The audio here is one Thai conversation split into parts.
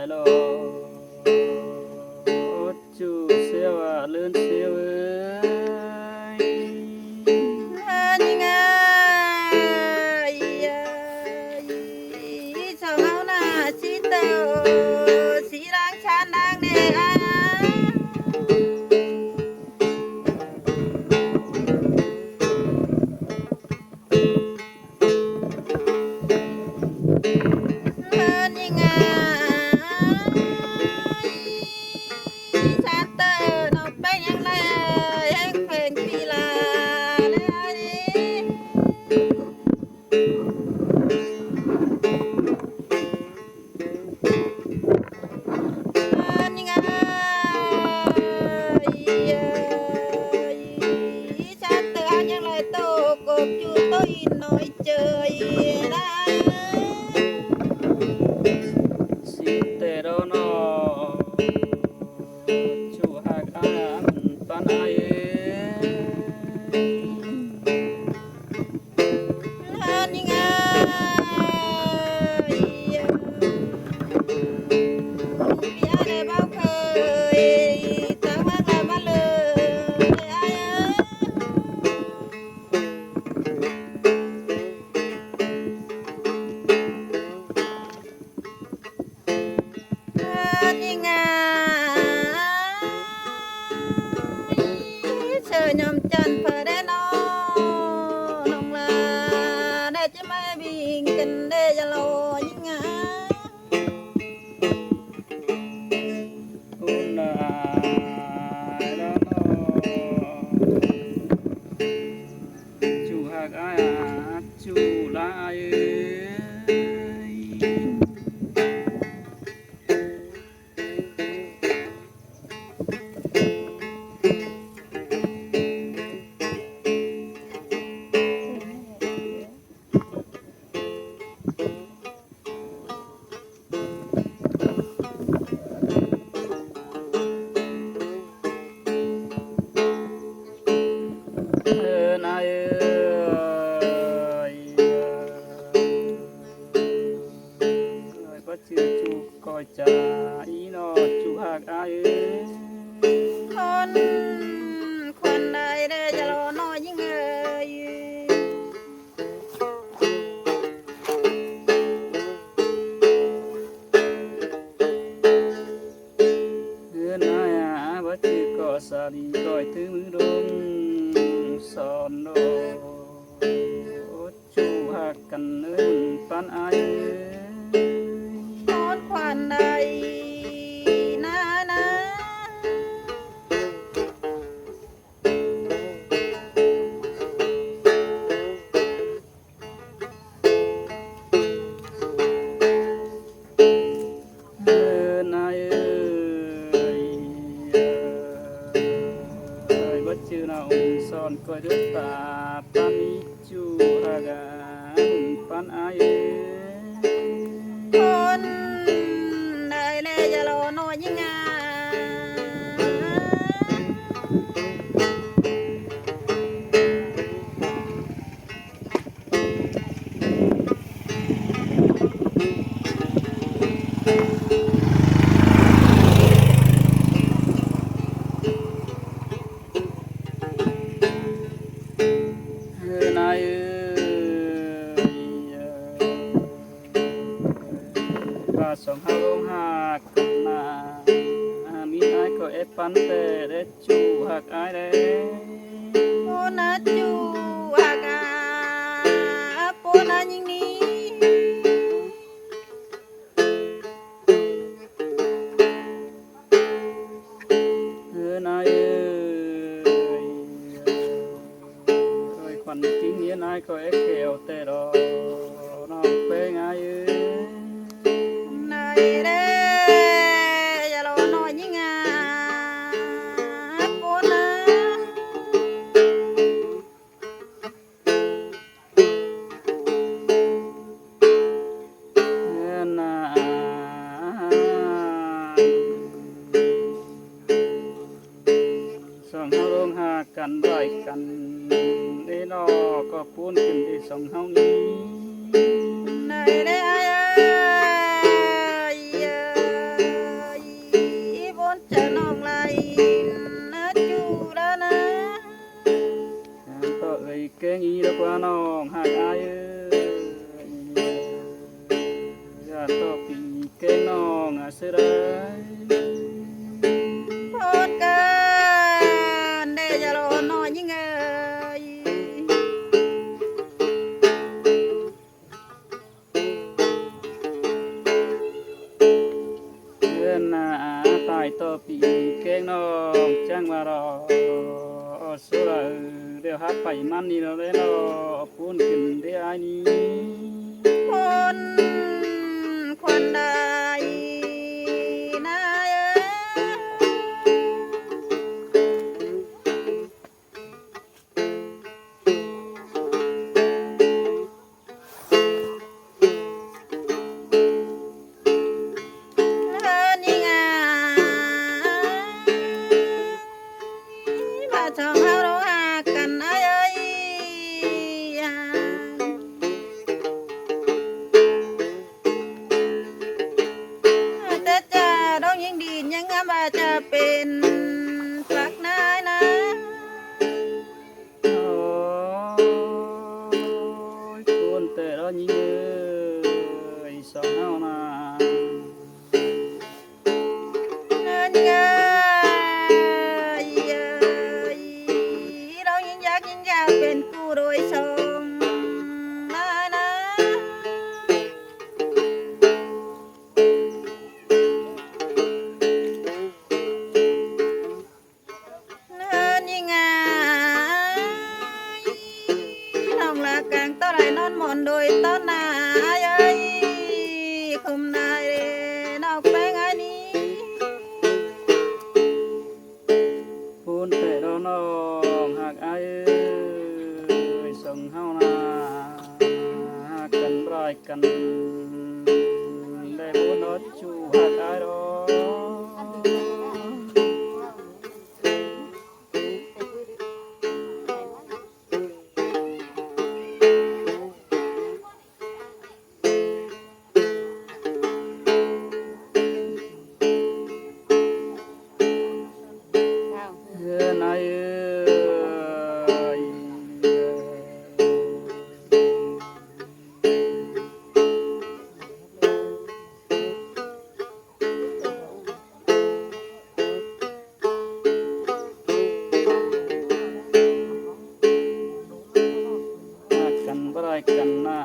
lo chu siêu lớn siêu ơi anh ơi sao ngao na chỉ tao chỉ đang chán đang nè nói chơi đã si tê đó nó chu hạc an pan ai anh ơi bia để bao khơi tao mang lại bao lời ai ơi anh ơi chờ nhom chân phở để nó nông là để chứ mai bình tình để cho lo anh una đó chu hạc ai chu là ai ai ơi ơi có chữ chu coi trà ý nó chu hạc ai ơi คนใดได้จะรอน้อยยิ่งเอ่ย เฮือนaiบ่จือก็สาลีก้อยถือมือดงสอนโดจูหักกันเอิ้นปานอาย คนควันใดนะนะเฮือนายเอ้ยบ่จือน่ะองสอนก้อยด้วยตาปานนี้จูหักปานอาย คนใดได้จะรอน้อยยิ่งอ่ะเฮือนายเอ้ยว่าสองเฮาลงหักกันมามีอายก็เอปันแต่ได้จูหักอายเด้ คนน่ะจูอากาปนน่ะยิ่งนี้ นายเอ้ยเคยควันจริงเนี่ยนายก็เอ็กเขวแต่รอน้องเป็นไงเอ้ย này đây giờ lo nói những cô naน่าสองเฮาลงหากันบ่อยกันไอ้นอก็ปูนขึ้นที่สองเฮานี้ này đây ai ơi เก่งน้องเสือได้ โพดกันเดจะรอน้อยยิ่งเดือนหน้าตายต่อปีเก่งน้องจังว่ารอสุรเดี๋ยวหักไปมันนี่เราได้รอพูนขึ้นได้อันนี้ คนควันใดนายนี่ไงมาชมเราร้องหากันเอ้ย แต่จะร้องยิ่งดียังงามว่าจะเป็นฝักนายนะ โอ้ยคนแต่ละยิ่งเอ้ยสองเฮานะ เงินเงยเรายิ่งอยากเป็นผู้โดยสมนายนะ เนินยังไงน้องละกลางต้นไรนอนหมอนโดยต้นนาเอ้ยคุมนายนอกแป้งอันนี้ พูนแต่ละน้องหากอายเอ้ยส่งเฮานะหากกันร้ายกันได้พูนอดจูหากอายรอ เฮือนายเอ้ยหักกันบ่ได้กันนะ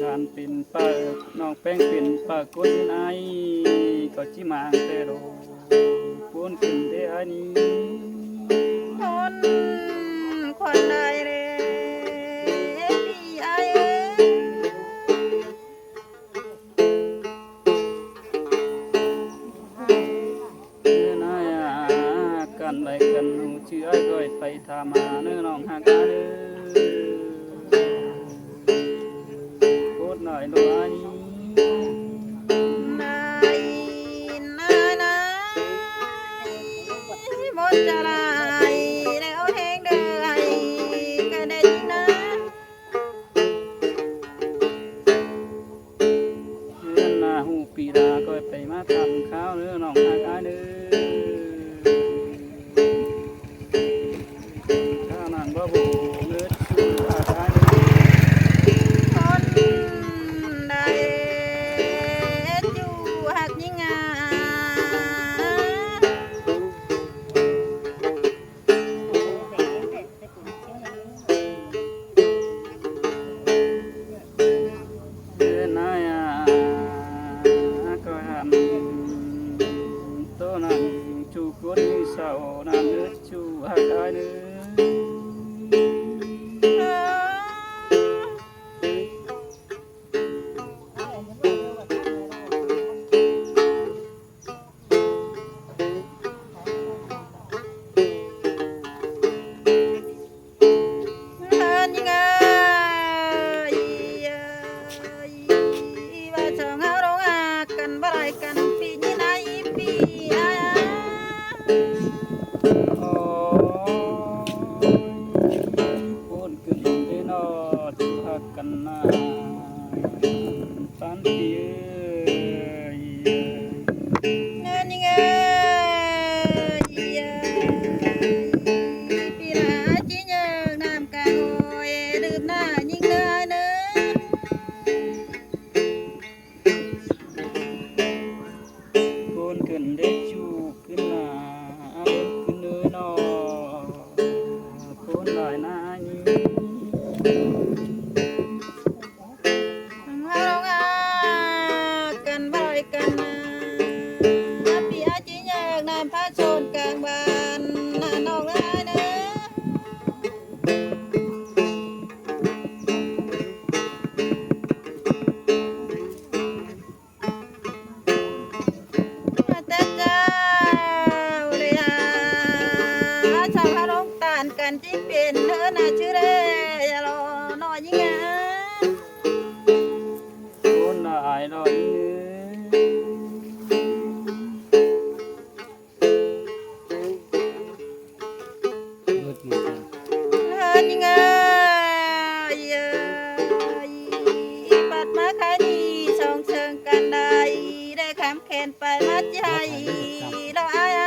การเป็นป้าน้องแป้งเป็นป้าคนไอก็จิมางแต่โดพูนขึ้นได้อันนี้ คนควันใดเร่พี่ไอ้เอ้ย เนื้อนายกันไปกันหูเชื่อก้อยไปทำมาเนื้อน้องหักกันเด้อพูดหน่อยลูกอันนี้ นายหมดจะลายแล้วแห้งเดือยก็ได้ยินนะ เนื้อหน้าหูปีดาก้อยไปมาทำข้าวเนื้อน้องหักกันเด้อข้าวนั่นบ่บูเนื้อชูหักกันเด้อ คนใดจูหักยิ่งงา เดือนนายก็หันตัวนั้นจูกวนมือเสานั้นเนื้อจูหักอายเนื้ว่าจะเงาร้องหากันบ่ไรกันปีนี้นายปีอา โอ้ยพูดขึ้นได้นอจูหักกันนะตันปีเอ้ย เงินยังไงปีละจีเยิงน้ำกะโอยดื่มหน้ายิ่งเลยเนื้อ รอยเบิดหมดแล้ว ยังไงปัดมาขายดีช่องเชิงกันได้ได้คำแขนไปมาใจเราอาย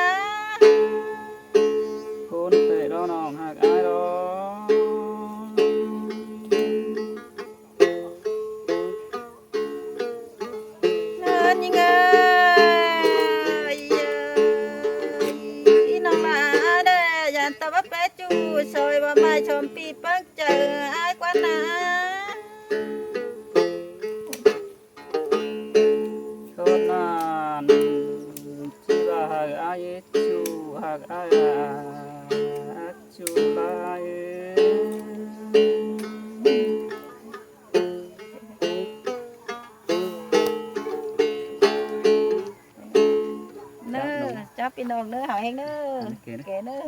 คนเตะเราน้องหักอายรอ ยังไงน้องมาเด้อยันตะว่าแปะจูซอยว่ามาชมปีเปิ้งเจออายกว่านา คนนั้นที่ว่าหักอายจูหักอายจูลาย เนอจับพี่น้องเนอหาเองเนอ โอเคนะ แกเนอ